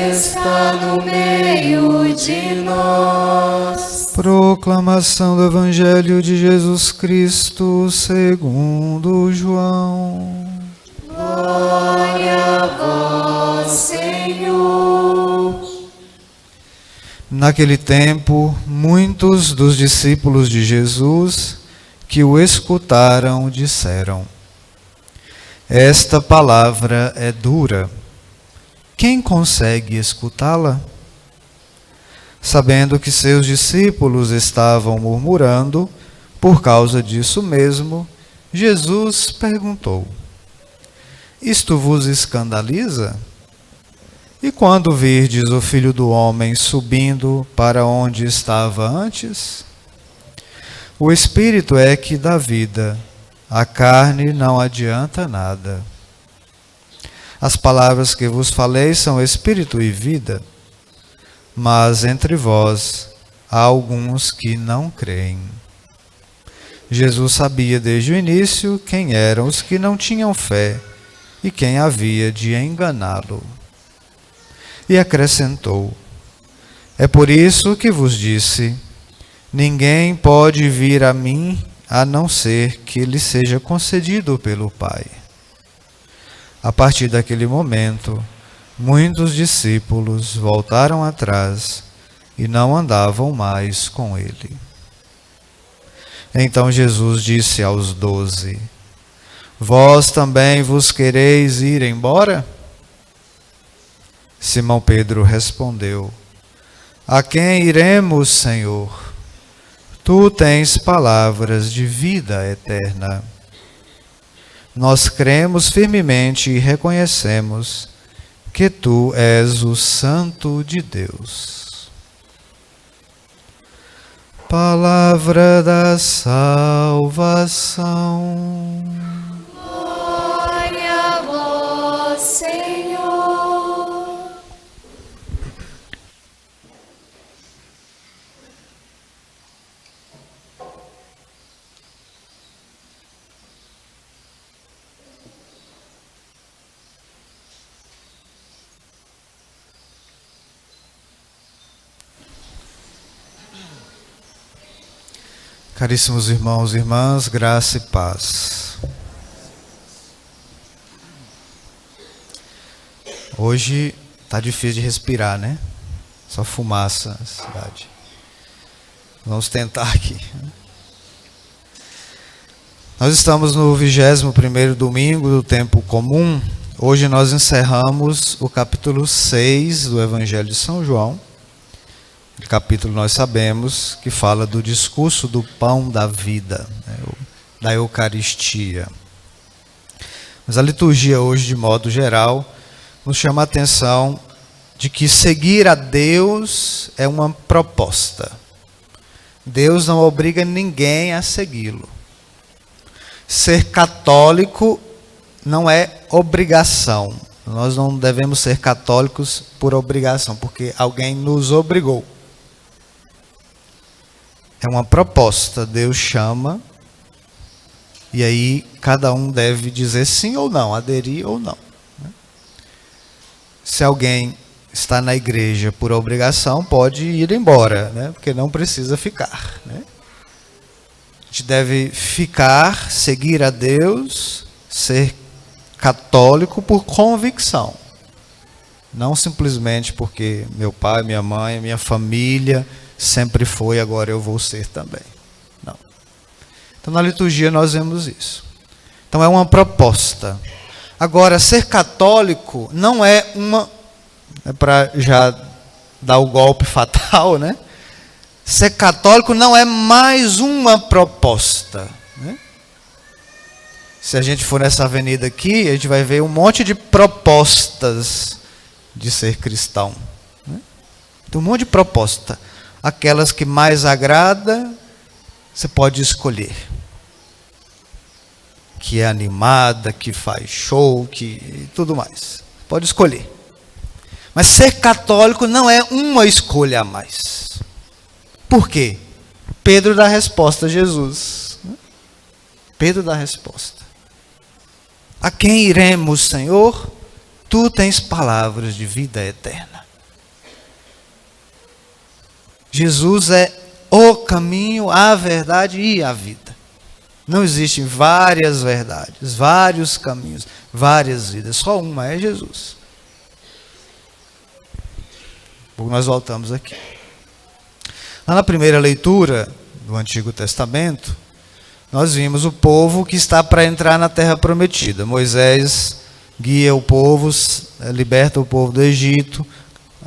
está no meio de nós. Proclamação do Evangelho de Jesus Cristo segundo João. Glória a vós, Senhor. Naquele tempo, muitos dos discípulos de Jesus que o escutaram disseram: esta palavra é dura. Quem consegue escutá-la? Sabendo que seus discípulos estavam murmurando, por causa disso mesmo, Jesus perguntou: isto vos escandaliza? E quando virdes o Filho do Homem subindo para onde estava antes? O Espírito é que dá vida, a carne não adianta nada. As palavras que vos falei são Espírito e vida, mas entre vós há alguns que não creem. Jesus sabia desde o início quem eram os que não tinham fé e quem havia de enganá-lo. E acrescentou: é por isso que vos disse, ninguém pode vir a mim a não ser que lhe seja concedido pelo Pai. A partir daquele momento, muitos discípulos voltaram atrás e não andavam mais com ele. Então Jesus disse aos 12: vós também vos quereis ir embora? Simão Pedro respondeu: a quem iremos, Senhor? Tu tens palavras de vida eterna. Nós cremos firmemente e reconhecemos que tu és o Santo de Deus. Palavra da salvação. Glória a vós, Senhor. Caríssimos irmãos e irmãs, graça e paz. Hoje está difícil de respirar, né? Só fumaça na cidade. Vamos tentar aqui. Nós estamos no 21º domingo do tempo comum. Hoje nós encerramos o capítulo 6 do Evangelho de São João. O capítulo nós sabemos que fala do discurso do pão da vida, né, da Eucaristia. Mas a liturgia hoje, de modo geral, nos chama a atenção de que seguir a Deus é uma proposta. Deus não obriga ninguém a segui-lo. Ser católico não é obrigação. Nós não devemos ser católicos por obrigação, porque alguém nos obrigou. É uma proposta, Deus chama, e aí cada um deve dizer sim ou não, aderir ou não. Se alguém está na igreja por obrigação, pode ir embora, né? Porque não precisa ficar. Né? A gente deve ficar, seguir a Deus, ser católico por convicção. Não simplesmente porque meu pai, minha mãe, minha família sempre foi, agora eu vou ser também. Não. Então na liturgia nós vemos isso. Então é uma proposta. Agora, ser católico não é uma... É para já dar o golpe fatal, né? Ser católico não é mais uma proposta. Né? Se a gente for nessa avenida aqui, a gente vai ver um monte de propostas de ser cristão. Né? Tem um monte de proposta. Aquelas que mais agrada, você pode escolher. Que é animada, que faz show, que tudo mais. Pode escolher. Mas ser católico não é uma escolha a mais. Por quê? Pedro dá a resposta a Jesus. Pedro dá a resposta. A quem iremos, Senhor? Tu tens palavras de vida eterna. Jesus é o caminho, a verdade e a vida. Não existem várias verdades, vários caminhos, várias vidas. Só uma é Jesus. Nós voltamos aqui. Lá na primeira leitura do Antigo Testamento, nós vimos o povo que está para entrar na Terra Prometida. Moisés guia o povo, liberta o povo do Egito,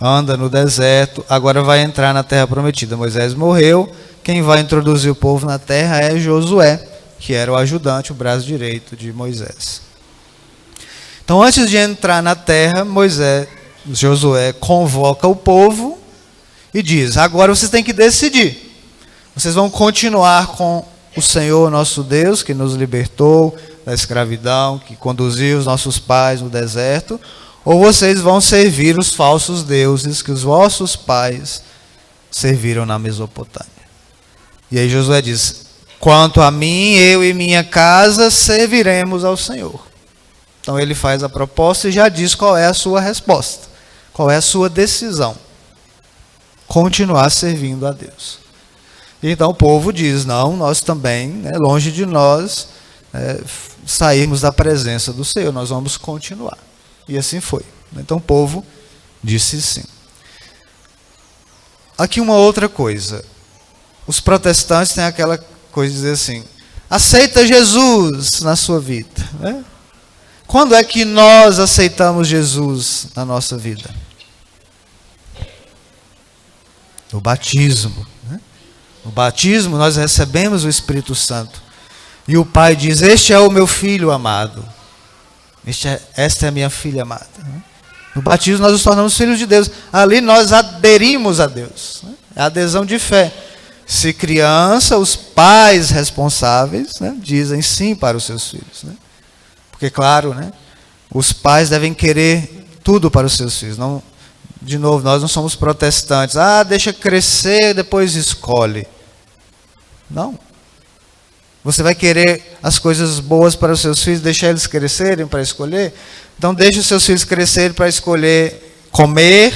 anda no deserto, agora vai entrar na Terra Prometida. Moisés morreu, quem vai introduzir o povo na terra é Josué, que era o ajudante, o braço direito de Moisés. Então, antes de entrar na terra, Josué convoca o povo e diz: agora vocês têm que decidir. Vocês vão continuar com o Senhor nosso Deus, que nos libertou da escravidão, que conduziu os nossos pais no deserto, ou vocês vão servir os falsos deuses que os vossos pais serviram na Mesopotâmia. E aí Josué diz: quanto a mim, eu e minha casa serviremos ao Senhor. Então ele faz a proposta e já diz qual é a sua resposta, qual é a sua decisão: continuar servindo a Deus. E então o povo diz: não, nós também, longe de nós sairmos da presença do Senhor, nós vamos continuar. E assim foi. Então o povo disse sim. Aqui uma outra coisa. Os protestantes têm aquela coisa de dizer assim: aceita Jesus na sua vida. Quando é que nós aceitamos Jesus na nossa vida? No batismo. No batismo nós recebemos o Espírito Santo. E o Pai diz: este é o meu filho amado. Esta é a minha filha amada. No batismo nós nos tornamos filhos de Deus. Ali nós aderimos a Deus. É a adesão de fé. Se criança, os pais responsáveis dizem sim para os seus filhos. Porque, claro, os pais devem querer tudo para os seus filhos. Não, de novo, nós não somos protestantes. Deixa crescer, depois escolhe. Não. Você vai querer as coisas boas para os seus filhos, deixar eles crescerem para escolher? Então deixa os seus filhos crescerem para escolher comer,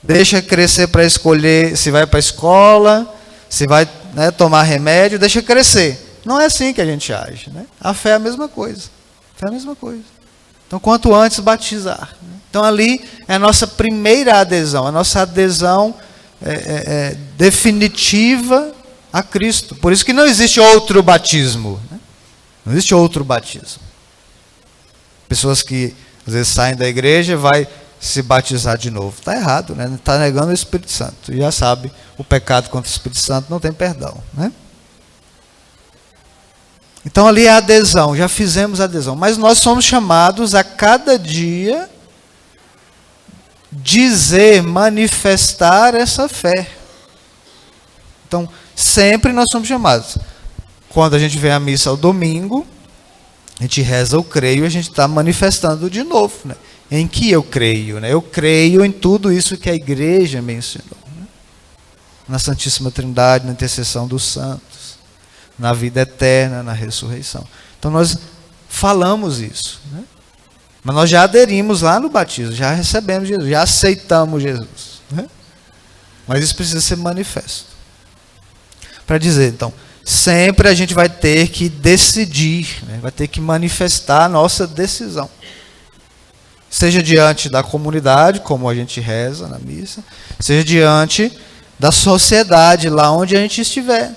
Deixa crescer para escolher se vai para a escola, se vai tomar remédio, deixa crescer. Não é assim que a gente age. A fé é a mesma coisa. A fé é a mesma coisa. Então, quanto antes batizar. Então, ali é a nossa primeira adesão, a nossa adesão definitiva a Cristo. Por isso que não existe outro batismo. Não existe outro batismo. Pessoas que às vezes saem da igreja vai se batizar de novo. Está errado, está negando o Espírito Santo. E já sabe, o pecado contra o Espírito Santo não tem perdão. Então ali é a adesão, já fizemos a adesão. Mas nós somos chamados a cada dia dizer, manifestar essa fé. Então, sempre nós somos chamados. Quando a gente vem à missa ao domingo, a gente reza o creio e a gente está manifestando de novo. Em que eu creio? Eu creio em tudo isso que a igreja me ensinou. Na Santíssima Trindade, na intercessão dos santos, na vida eterna, na ressurreição. Então nós falamos isso. Mas nós já aderimos lá no batismo, já recebemos Jesus, já aceitamos Jesus. Mas isso precisa ser manifesto. Para dizer, então, sempre a gente vai ter que decidir, vai ter que manifestar a nossa decisão. Seja diante da comunidade, como a gente reza na missa, seja diante da sociedade, lá onde a gente estiver.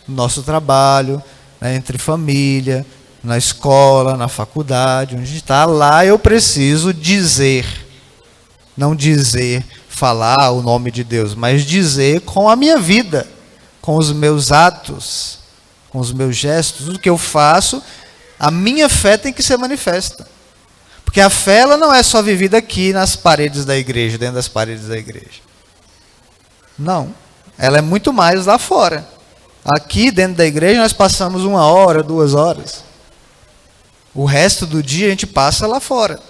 No nosso trabalho, entre família, na escola, na faculdade, onde a gente está, lá eu preciso dizer. Não dizer, falar o nome de Deus, mas dizer com a minha vida, com os meus atos, com os meus gestos, tudo que eu faço, a minha fé tem que ser manifesta. Porque a fé ela não é só vivida aqui nas paredes da igreja, dentro das paredes da igreja. Não, ela é muito mais lá fora. Aqui dentro da igreja nós passamos 1 hora, 2 horas. O resto do dia a gente passa lá fora.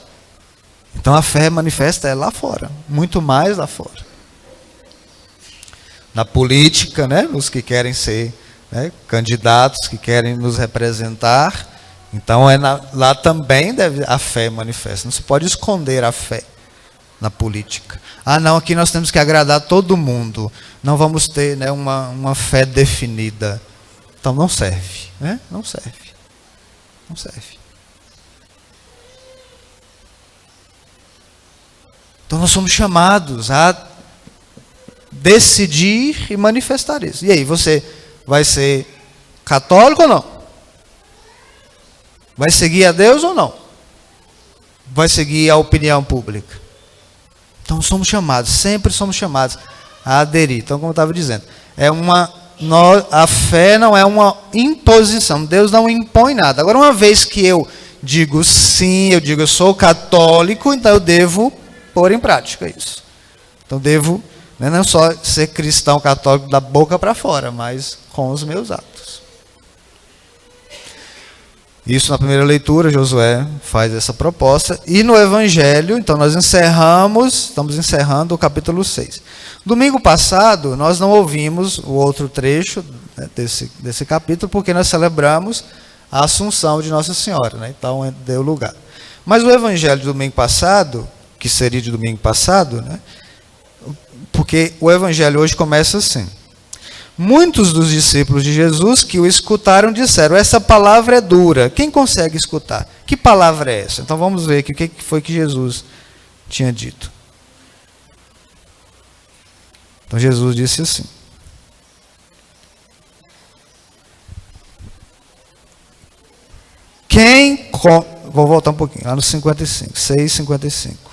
Então a fé manifesta é lá fora, muito mais lá fora. Na política, os que querem ser candidatos, que querem nos representar, então lá também a fé manifesta. Não se pode esconder a fé. na política. Ah, não, aqui nós temos que agradar todo mundo. Não vamos ter, né, uma fé definida. Então não serve, né? Não serve. Não serve. Então nós somos chamados a decidir e manifestar isso. E aí, você vai ser católico ou não? Vai seguir a Deus ou não? Vai seguir a opinião pública? Então somos chamados, sempre somos chamados a aderir. Então, como eu estava dizendo, a fé não é uma imposição. Deus não impõe nada. Agora, uma vez que eu digo sim, eu digo eu sou católico, então eu devo pôr em prática isso. Então devo, né, não só ser cristão católico da boca para fora, mas com os meus atos. Isso na primeira leitura, Josué faz essa proposta. E no Evangelho, então nós estamos encerrando o capítulo 6. Domingo passado, nós não ouvimos o outro trecho, né, desse capítulo, porque nós celebramos a Assunção de Nossa Senhora, né, então deu lugar. Mas o Evangelho de domingo passado, que seria de domingo passado, né, porque o Evangelho hoje começa assim. Muitos dos discípulos de Jesus que o escutaram disseram, essa palavra é dura. Quem consegue escutar? Que palavra é essa? Então vamos ver aqui o que foi que Jesus tinha dito. Então Jesus disse assim. Vou voltar um pouquinho, lá no 55, 6:55.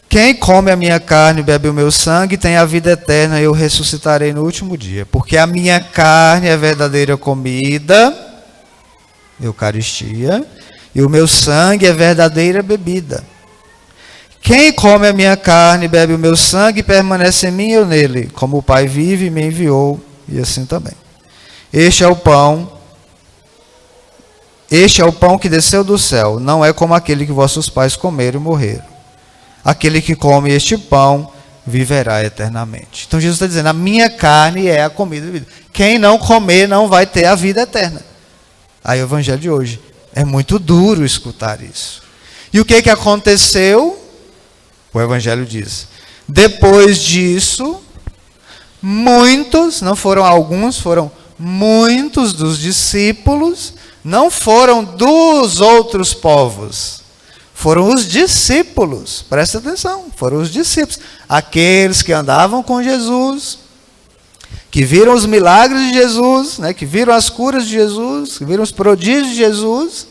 Quem come a minha carne e bebe o meu sangue tem a vida eterna e eu ressuscitarei no último dia. Porque a minha carne é verdadeira comida, Eucaristia, e o meu sangue é verdadeira bebida. Quem come a minha carne e bebe o meu sangue permanece em mim e eu nele, como o Pai vive e me enviou, e assim também. Este é o pão que desceu do céu, não é como aquele que vossos pais comeram e morreram. Aquele que come este pão viverá eternamente. Então Jesus está dizendo, a minha carne é a comida da vida. Quem não comer não vai ter a vida eterna. Aí o Evangelho de hoje, é muito duro escutar isso. E o que aconteceu? O Evangelho diz, depois disso, muitos, não foram alguns, foram muitos dos discípulos, não foram dos outros povos, foram os discípulos, presta atenção, foram os discípulos, aqueles que andavam com Jesus, que viram os milagres de Jesus, né, que viram as curas de Jesus, que viram os prodígios de Jesus.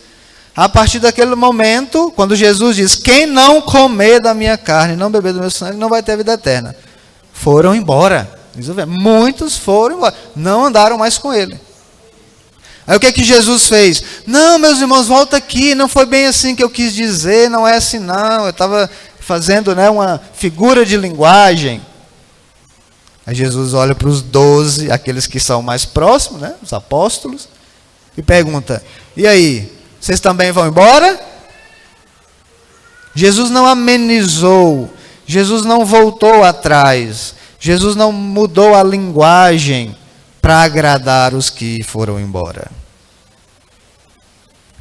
A partir daquele momento, quando Jesus diz, quem não comer da minha carne, não beber do meu sangue, não vai ter vida eterna. Foram embora, muitos foram embora, não andaram mais com ele. Aí o que Jesus fez? Não, meus irmãos, volta aqui, não foi bem assim que eu quis dizer, não é assim não, eu estava fazendo, né, uma figura de linguagem. Aí Jesus olha para os 12, aqueles que são mais próximos, né, os apóstolos, e pergunta, e aí, vocês também vão embora? Jesus não amenizou, Jesus não voltou atrás, Jesus não mudou a linguagem para agradar os que foram embora.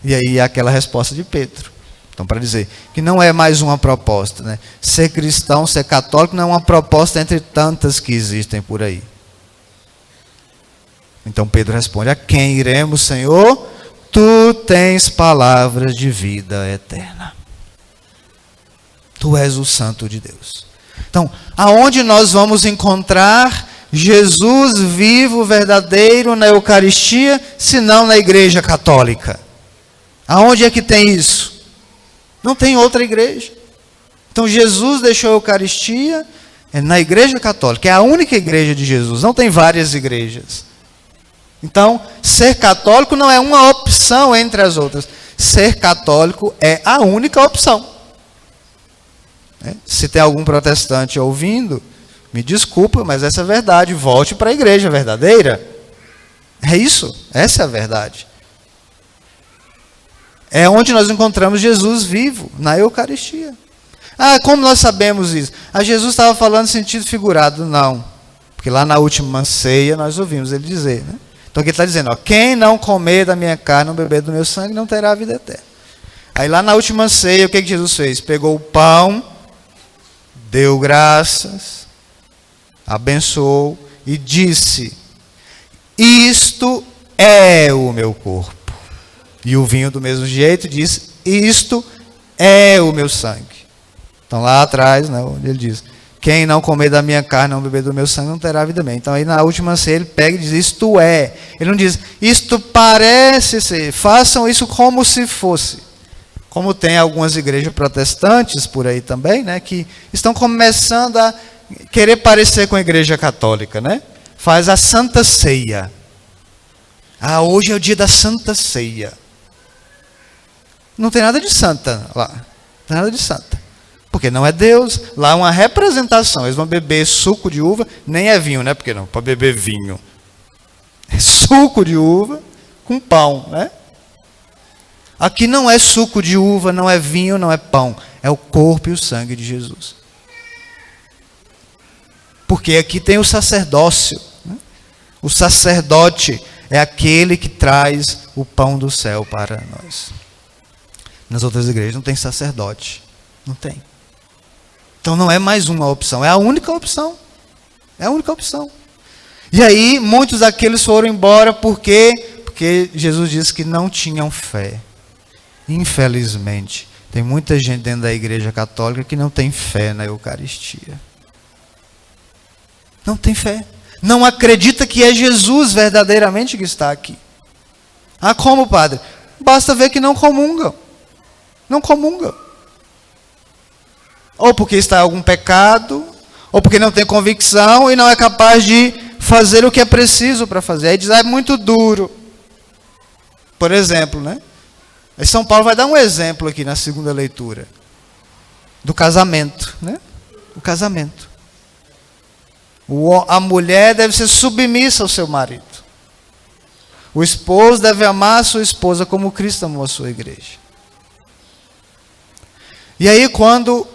E aí aquela resposta de Pedro. Então, para dizer que não é mais uma proposta, né? Ser cristão, ser católico não é uma proposta entre tantas que existem por aí. Então Pedro responde, a quem iremos, Senhor? Tu tens palavras de vida eterna. Tu és o Santo de Deus. Então, aonde nós vamos encontrar Jesus vivo, verdadeiro, na Eucaristia, se não na Igreja Católica? Aonde é que tem isso? Não tem outra igreja. Então Jesus deixou a Eucaristia na Igreja Católica, é a única igreja de Jesus, não tem várias igrejas. Então, ser católico não é uma opção entre as outras. Ser católico é a única opção. Se tem algum protestante ouvindo, me desculpa, mas essa é a verdade. Volte para a igreja verdadeira. É isso, essa é a verdade. É onde nós encontramos Jesus vivo, na Eucaristia. Ah, como nós sabemos isso? Jesus estava falando em sentido figurado. Não, porque lá na última ceia nós ouvimos ele dizer, né? Então aqui ele está dizendo, ó, quem não comer da minha carne, não beber do meu sangue, não terá a vida eterna. Aí lá na última ceia, o que Jesus fez? Pegou o pão, deu graças, abençoou e disse: isto é o meu corpo. E o vinho do mesmo jeito disse: isto é o meu sangue. Então lá atrás, né, onde ele diz: quem não comer da minha carne, não beber do meu sangue, não terá vida bem. Então aí na última ceia ele pega e diz: isto é. Ele não diz: isto parece ser. Façam isso como se fosse. Como tem algumas igrejas protestantes por aí também, né, que estão começando a querer parecer com a igreja católica, né? Faz a Santa Ceia. Ah, hoje é o dia da Santa Ceia. Não tem nada de santa lá. Não tem nada de santa. Porque não é Deus. Lá é uma representação. Eles vão beber suco de uva. Nem é vinho, né? Porque não, para beber vinho. É suco de uva com pão, né? Aqui não é suco de uva, não é vinho, não é pão. É o corpo e o sangue de Jesus. Porque aqui tem o sacerdócio. Né? O sacerdote é aquele que traz o pão do céu para nós. Nas outras igrejas não tem sacerdote. Não tem. Então não é mais uma opção, é a única opção. É a única opção. E aí muitos daqueles foram embora porque Jesus disse que não tinham fé. Infelizmente, tem muita gente dentro da igreja católica que não tem fé na Eucaristia. Não tem fé. Não acredita que é Jesus verdadeiramente que está aqui. Ah, como, padre? Basta ver que não comungam. Não comungam. Ou porque está em algum pecado, ou porque não tem convicção e não é capaz de fazer o que é preciso para fazer. Aí diz: é muito duro. Por exemplo, né? Aí São Paulo vai dar um exemplo aqui na segunda leitura. Do casamento, né? O casamento. A mulher deve ser submissa ao seu marido. O esposo deve amar a sua esposa como Cristo amou a sua igreja. E aí quando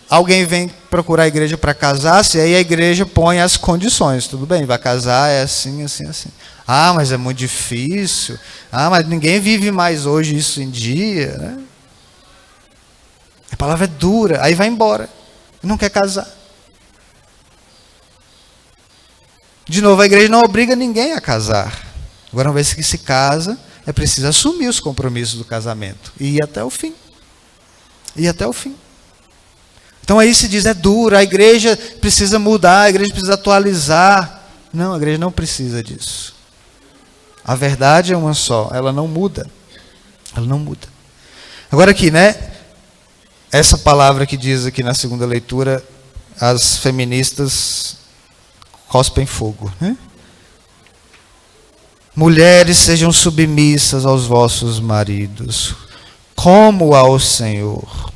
alguém vem procurar a igreja para casar-se, aí a igreja põe as condições. Tudo bem, vai casar, é assim, assim, assim. Ah, mas é muito difícil. Ah, mas ninguém vive mais hoje isso em dia. Né? A palavra é dura, aí vai embora. Não quer casar. De novo, a igreja não obriga ninguém a casar. Agora, uma vez que se casa, é preciso assumir os compromissos do casamento. E ir até o fim. Ir até o fim. Então aí se diz: é duro, a igreja precisa mudar, a igreja precisa atualizar. Não, a igreja não precisa disso. A verdade é uma só, ela não muda. Ela não muda. Agora aqui, né? Essa palavra que diz aqui na segunda leitura, as feministas cospem fogo, né? Mulheres, sejam submissas aos vossos maridos, como ao Senhor.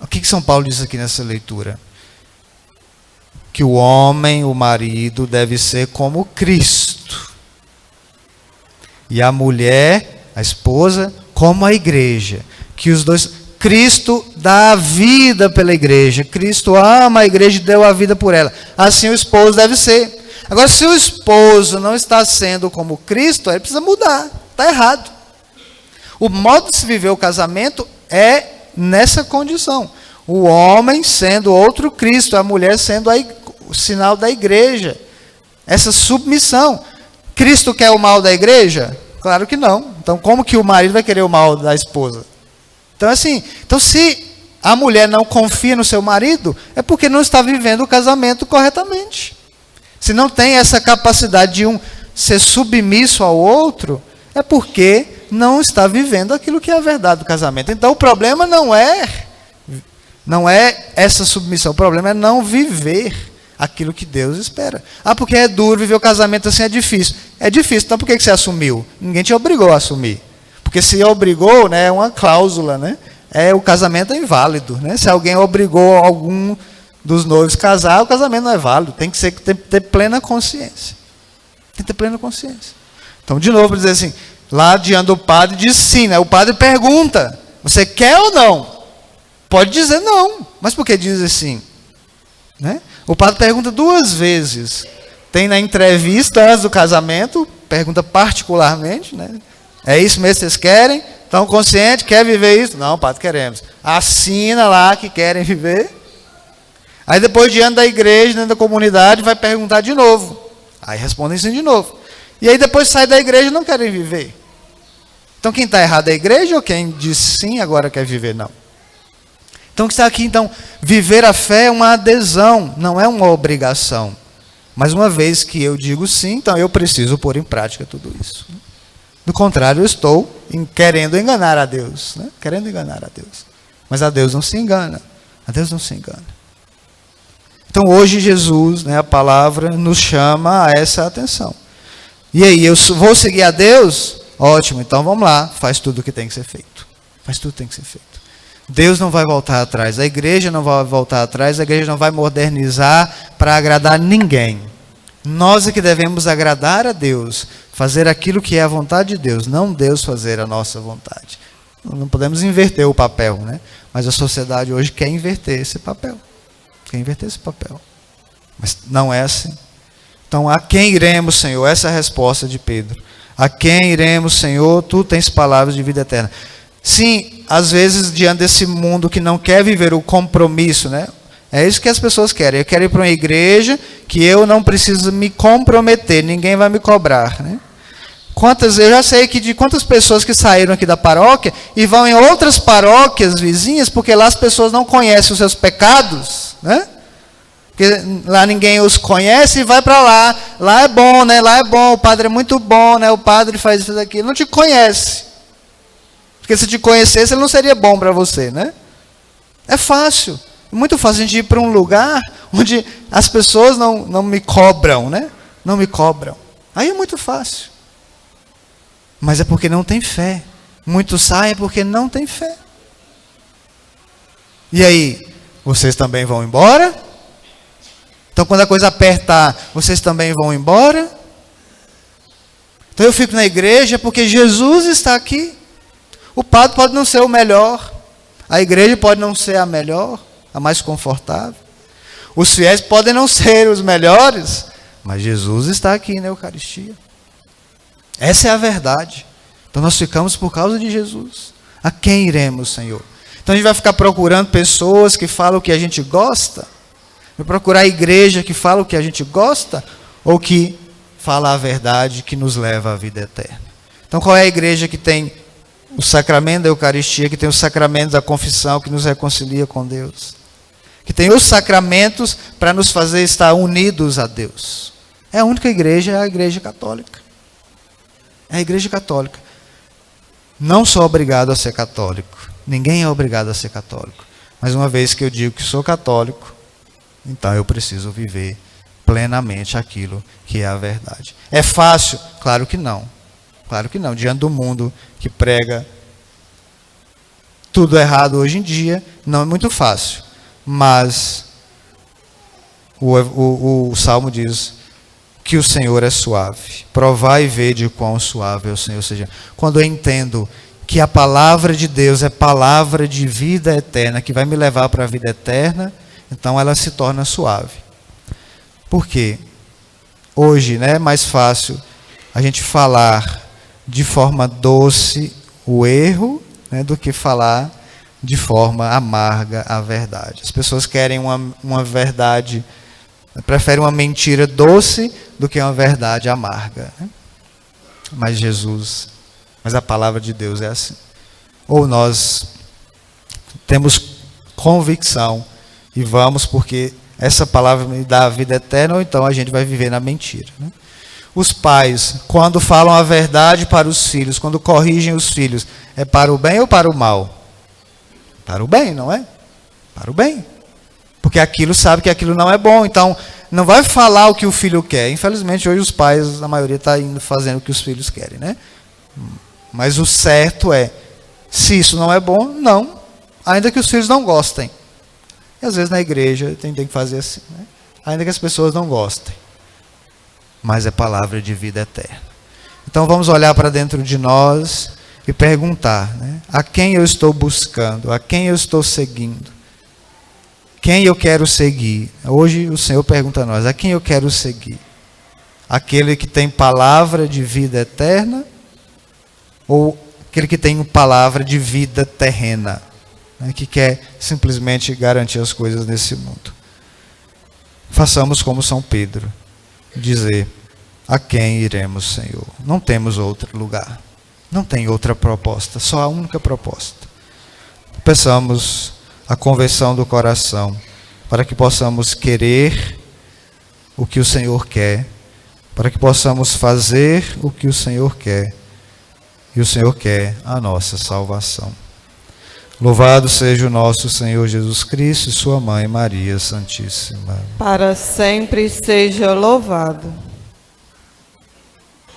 O que São Paulo diz aqui nessa leitura? Que o homem, o marido, deve ser como Cristo. E a mulher, a esposa, como a igreja. Que os dois... Cristo dá a vida pela igreja. Cristo ama a igreja e deu a vida por ela. Assim o esposo deve ser. Agora, se o esposo não está sendo como Cristo, ele precisa mudar. Está errado. O modo de se viver o casamento é nessa condição. O homem sendo outro Cristo, a mulher sendo o sinal da igreja. Essa submissão. Cristo quer o mal da igreja? Claro que não. Então, como que o marido vai querer o mal da esposa? Então, assim, se a mulher não confia no seu marido, é porque não está vivendo o casamento corretamente. Se não tem essa capacidade de um ser submisso ao outro, é porque não está vivendo aquilo que é a verdade do casamento. Então, o problema não é essa submissão, o problema é não viver aquilo que Deus espera. Ah, porque é duro viver o casamento assim, é difícil. É difícil, então por que você assumiu? Ninguém te obrigou a assumir. Porque se obrigou, né, é uma cláusula, né? O casamento é inválido. Né? Se alguém obrigou algum dos noivos a casar, o casamento não é válido. Tem que ter plena consciência. Tem que ter plena consciência. Então, de novo, dizer assim, lá diante do padre, diz sim, né? O padre pergunta, você quer ou não? Pode dizer não, mas por que diz assim? Né? O padre pergunta 2 vezes. Tem na entrevista antes do casamento, pergunta particularmente, né? É isso mesmo que vocês querem? Estão conscientes? Quer viver isso? Não, padre, queremos. Assina lá que querem viver. Aí depois, diante da igreja, dentro da comunidade, vai perguntar de novo. Aí respondem sim de novo. E aí depois sai da igreja e não querem viver. Então quem está errado é a igreja ou quem diz sim agora quer viver? Não. Então o que está aqui, então, viver a fé é uma adesão, não é uma obrigação. Mas uma vez que eu digo sim, então eu preciso pôr em prática tudo isso. Do contrário, eu estou querendo enganar a Deus. Né? Querendo enganar a Deus. Mas a Deus não se engana. A Deus não se engana. Então hoje Jesus, né, a palavra, nos chama a essa atenção. E aí, eu vou seguir a Deus? Ótimo, então vamos lá, faz tudo o que tem que ser feito. Faz tudo o que tem que ser feito. Deus não vai voltar atrás, a igreja não vai voltar atrás, a igreja não vai modernizar para agradar ninguém. Nós é que devemos agradar a Deus, fazer aquilo que é a vontade de Deus, não Deus fazer a nossa vontade. Não podemos inverter o papel, né? Mas a sociedade hoje quer inverter esse papel. Quer inverter esse papel. Mas não é assim. Então, a quem iremos, Senhor? Essa é a resposta de Pedro. A quem iremos, Senhor? Tu tens palavras de vida eterna. Sim, às vezes, diante desse mundo que não quer viver o compromisso, né? É isso que as pessoas querem. Eu quero ir para uma igreja que eu não preciso me comprometer, ninguém vai me cobrar, né? Eu já sei de quantas pessoas que saíram aqui da paróquia e vão em outras paróquias vizinhas, porque lá as pessoas não conhecem os seus pecados, né? Porque lá ninguém os conhece e vai para lá. Lá é bom, né? Lá é bom, o padre é muito bom, né? O padre faz isso, aquilo. Não te conhece. Porque se te conhecesse, ele não seria bom para você, né? É fácil. É muito fácil a gente ir para um lugar onde as pessoas não me cobram, né? Não me cobram. Aí é muito fácil. Mas é porque não tem fé. Muitos saem porque não tem fé. E aí, vocês também vão embora? Então, quando a coisa apertar, vocês também vão embora? Então, eu fico na igreja porque Jesus está aqui. O padre pode não ser o melhor. A igreja pode não ser a melhor, a mais confortável. Os fiéis podem não ser os melhores, mas Jesus está aqui na Eucaristia. Essa é a verdade. Então nós ficamos por causa de Jesus. A quem iremos, Senhor? Então a gente vai ficar procurando pessoas que falam o que a gente gosta? Vai procurar a igreja que fala o que a gente gosta? Ou que fala a verdade que nos leva à vida eterna? Então qual é a igreja que tem o sacramento da Eucaristia, que tem os sacramentos da confissão, que nos reconcilia com Deus? Que tem os sacramentos para nos fazer estar unidos a Deus? É a única igreja, é a igreja católica. É a igreja católica. Não sou obrigado a ser católico. Ninguém é obrigado a ser católico. Mas uma vez que eu digo que sou católico, então eu preciso viver plenamente aquilo que é a verdade. É fácil? Claro que não. Claro que não. Diante do mundo que prega tudo errado hoje em dia, não é muito fácil. Mas o Salmo diz que o Senhor é suave. Provai e vede quão suave é o Senhor. Ou seja, quando eu entendo que a palavra de Deus é palavra de vida eterna, que vai me levar para a vida eterna, então ela se torna suave. Por quê? Hoje, né, é mais fácil a gente falar de forma doce o erro, né, do que falar de forma amarga a verdade. As pessoas querem uma verdade, preferem uma mentira doce do que uma verdade amarga. Né? Mas a palavra de Deus é assim. Ou nós temos convicção e vamos porque essa palavra me dá a vida eterna, ou então a gente vai viver na mentira. Né? Os pais, quando falam a verdade para os filhos, quando corrigem os filhos, é para o bem ou para o mal? Para o bem, não é? Para o bem. Porque aquilo sabe que aquilo não é bom, então não vai falar o que o filho quer. Infelizmente, hoje os pais, a maioria está indo fazendo o que os filhos querem, né? Mas o certo é, se isso não é bom, não. Ainda que os filhos não gostem. E às vezes na igreja tem que fazer assim, né? Ainda que as pessoas não gostem. Mas é palavra de vida eterna. Então vamos olhar para dentro de nós e perguntar, né? A quem eu estou buscando? A quem eu estou seguindo? Quem eu quero seguir? Hoje o Senhor pergunta a nós, a quem eu quero seguir? Aquele que tem palavra de vida eterna? Ou aquele que tem uma palavra de vida terrena, né, que quer simplesmente garantir as coisas nesse mundo. Façamos como São Pedro, dizer: a quem iremos, Senhor? Não temos outro lugar, não tem outra proposta, só a única proposta. Peçamos a conversão do coração, para que possamos querer o que o Senhor quer, para que possamos fazer o que o Senhor quer, e o Senhor quer a nossa salvação. Louvado seja o nosso Senhor Jesus Cristo e sua Mãe Maria Santíssima. Para sempre seja louvado.